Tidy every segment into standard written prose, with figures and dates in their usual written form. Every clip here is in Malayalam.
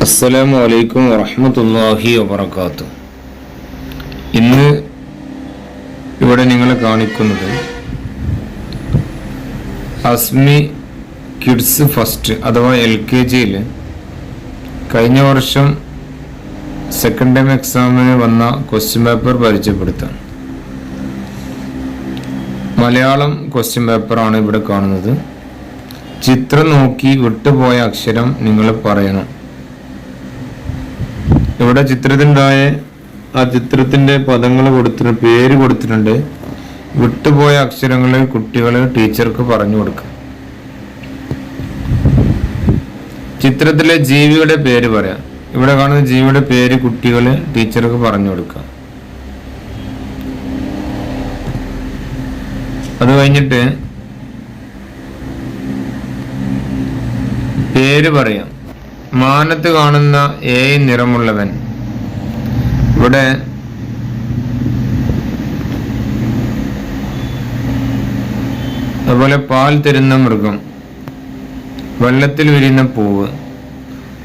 അസ്സലാമു അലൈക്കും വറഹ്മത്തുള്ളാഹി വബറകാതുഹു. ഇന്ന് ഇവിടെ നിങ്ങളെ കാണിക്കുന്നത് അസ്മി കിഡ്സ് ഫസ്റ്റ് അഥവാ LKG കഴിഞ്ഞ വർഷം സെക്കൻഡ് ടൈം എക്സാമിന് വന്ന ക്വസ്റ്റ്യൻ പേപ്പർ പരിചയപ്പെടുത്താം. മലയാളം ക്വസ്റ്റ്യൻ പേപ്പറാണ് ഇവിടെ കാണുന്നത്. ചിത്രം നോക്കി വിട്ടുപോയ അക്ഷരം നിങ്ങൾ പറയണം. ഇവിടെ ചിത്രത്തിൻ്റെതായ ആ ചിത്രത്തിൻ്റെ പദങ്ങൾ കൊടുത്തിട്ടുണ്ട്, പേര് കൊടുത്തിട്ടുണ്ട്. വിട്ടുപോയ അക്ഷരങ്ങൾ കുട്ടികൾ ടീച്ചർക്ക് പറഞ്ഞു കൊടുക്കുക. ചിത്രത്തിലെ ജീവിയുടെ പേര് പറയാം. ഇവിടെ കാണുന്ന ജീവിയുടെ പേര് കുട്ടികൾ ടീച്ചർക്ക് പറഞ്ഞു കൊടുക്കുക. അത് കഴിഞ്ഞിട്ട് പേര് പറയാം. മാനത്ത് കാണുന്ന നിറമുള്ളവൻ. ഇവിടെ അതുപോലെ പാൽ തരുന്ന മൃഗം, വെള്ളത്തിൽ വിരിയുന്ന പൂവ്,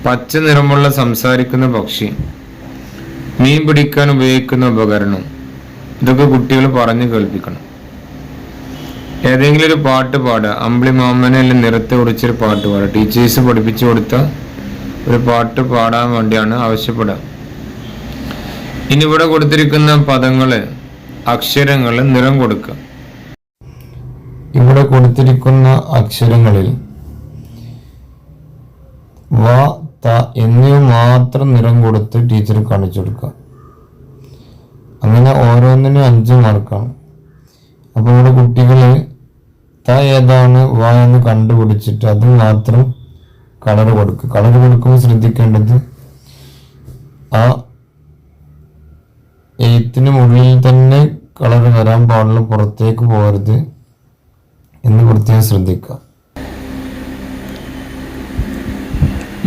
പച്ച നിറമുള്ള സംസാരിക്കുന്ന പക്ഷി, മീൻ പിടിക്കാൻ ഉപയോഗിക്കുന്ന ഉപകരണം. ഇതൊക്കെ കുട്ടികൾ പറഞ്ഞു കേൾപ്പിക്കണം. ഏതെങ്കിലും ഒരു പാട്ട് പാടുക. അമ്പിളി മാമനെ അല്ലെ നിറത്തെ കുറിച്ചൊരു പാട്ട് പാടുക. ടീച്ചേഴ്സ് പഠിപ്പിച്ചു കൊടുത്ത ഒരു പാട്ട് പാടാൻ വേണ്ടിയാണ് ആവശ്യപ്പെടുക. ഇനി ഇവിടെ കൊടുത്തിരിക്കുന്ന പദങ്ങള്, അക്ഷരങ്ങള് നിറം കൊടുക്കുക. ഇവിടെ കൊടുത്തിരിക്കുന്ന അക്ഷരങ്ങളിൽ വ, ത എന്നിവ മാത്രം നിറം കൊടുത്ത് ടീച്ചർ കാണിച്ചു കൊടുക്കുക. അങ്ങനെ ഓരോന്നിനും 5 മാർക്കാണ്. അപ്പോൾ ഇവിടെ കുട്ടികള് ത ഏതാണ്, വ എന്ന് കണ്ടുപിടിച്ചിട്ട് അത് മാത്രം കളർ കൊടുക്കുക. കളർ കൊടുക്കുമ്പോൾ ശ്രദ്ധിക്കേണ്ടത് ആ എഴുത്തിനുള്ളിൽ തന്നെ കളർ വരാൻ പാടില്ല, പുറത്തേക്ക് പോകരുത് എന്ന് പ്രത്യേകം ശ്രദ്ധിക്കുക.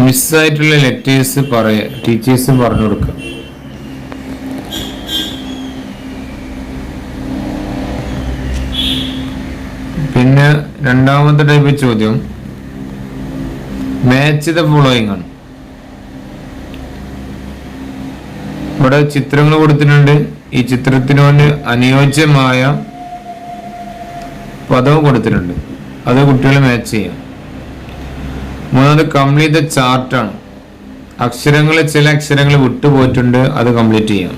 മിസ്സായിട്ടുള്ള ലെറ്റേഴ്സ് ടീച്ചേഴ്സ് പറഞ്ഞു കൊടുക്കുക. പിന്നെ രണ്ടാമത്തെ ടൈപ്പ് ചോദ്യം മാച്ച് ദ ഫോളോയിങ് ആണ്. ഇവിടെ ചിത്രങ്ങൾ കൊടുത്തിട്ടുണ്ട്. ഈ ചിത്രത്തിനോട് അനുയോജ്യമായ പദവും കൊടുത്തിട്ടുണ്ട്. അത് കുട്ടികൾ മാച്ച് ചെയ്യാം. മൂന്നാമത് കംപ്ലീറ്റ് ദ ചാർട്ടാണ്. ചില അക്ഷരങ്ങൾ വിട്ടുപോയിട്ടുണ്ട്, അത് കംപ്ലീറ്റ് ചെയ്യാം.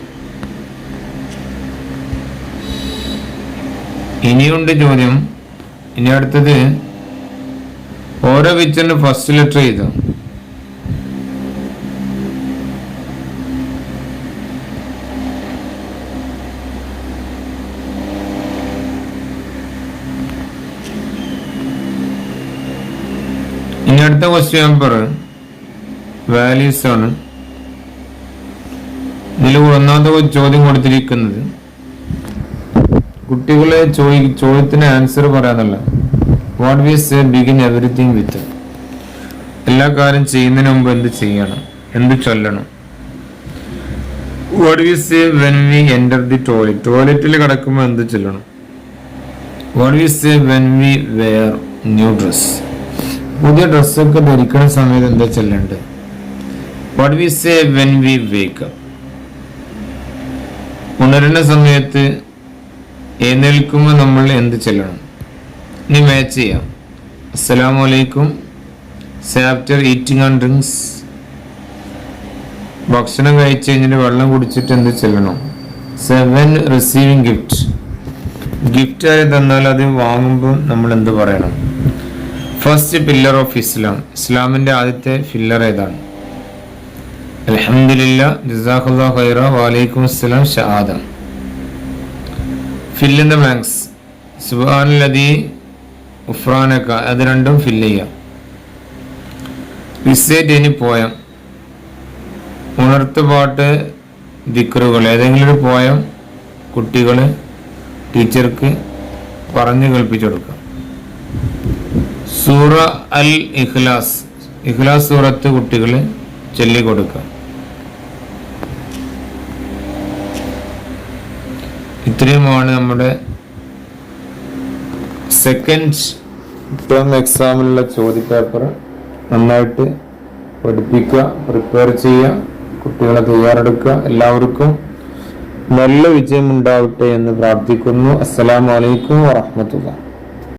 ഇനിയുണ്ട് ചോദ്യം. ഇനി അടുത്തത് ഓരോ പിക്ചറിന് ഫസ്റ്റ് ലെറ്റർ ചെയ്തു. ഇനി അടുത്ത ക്വസ്റ്റ്യൻ പേപ്പർ വാല്യൂസ് ആണ്. ഇതിൽ ഒന്നാമത്തെ ചോദ്യം കൊടുത്തിരിക്കുന്നത് കുട്ടികളെ ചോദ്യത്തിന് ആൻസർ പറയാന്നല്ല. What we say begin everything with. എല്ലാ കാര്യം ചെയ്യുന്നതിന് മുമ്പ് എന്ത് ചെയ്യണം, എന്ത് ചൊല്ലണം. What we say when we enter the toilet. ടോയ്ലറ്റിൽ കിടക്കുമ്പോൾ എന്ത് ചൊല്ലണം. What we say when we wear new dress. പുതിയ ഡ്രസ്സൊക്കെ ധരിക്കുന്ന സമയത്ത് എന്താ ചൊല്ലേണ്ടത്. What we say when we wake up. ഉണരുന്ന സമയത്ത് എഴുന്നേൽക്കുമ്പോൾ നമ്മൾ എന്ത് ചൊല്ലണം. ഇനി മാച്ച് ചെയ്യാം. അസ്സലാമു അലൈക്കും. After eating and drinks. ഭക്ഷണം കഴിച്ചു കഴിഞ്ഞിട്ട് വെള്ളം കുടിച്ചിട്ട് എന്ത് ചൊല്ലണം. When receiving gift. ഗിഫ്റ്റ് ആയി തന്നാൽ അത് വാങ്ങുമ്പോൾ നമ്മൾ എന്ത് പറയണം. First pillar of Islam. ഇസ്ലാമിന്റെ ആദ്യത്തെ പില്ലർ ഏതാണ്. അൽഹംദുലില്ലാ, ജസാഖുല്ലാഹു ഖൈറ, വഅലൈക്കും അസ്സലാം, ഷഹാദ. Fill in the blanks. സുബ്ഹാനല്ലദീ ഉഫ്രാനക. അത് രണ്ടും ഫില്ല് ചെയ്യാം. Recite any poem. ഉണർത്തുപാട്ട്, ദിക്റുകൾ. ഏതെങ്കിലും ഒരു പോയം കുട്ടികൾ ടീച്ചർക്ക് പറഞ്ഞു കേൾപ്പിച്ചു കൊടുക്കുക. സൂറ അൽ ഇഖ്ലാസ്. ഇഖ്ലാസ് സൂറത്ത് കുട്ടികൾ ചൊല്ലിക്കൊടുക്കുക. ഇത്രയുമാണ് നമ്മുടെ സെക്കൻഡ് ടേം എക്സാമിലുള്ള ചോദ്യപേപ്പർ. നന്നായിട്ട് പഠിപ്പിക്കുക, പ്രിപ്പയർ ചെയ്യുക, കുട്ടികളെ തയ്യാറെടുക്കുക. എല്ലാവർക്കും നല്ല വിജയം ഉണ്ടാവട്ടെ എന്ന് പ്രാർത്ഥിക്കുന്നു. അസ്സലാമു അലൈക്കും വറഹ്മത്തുള്ളാഹി.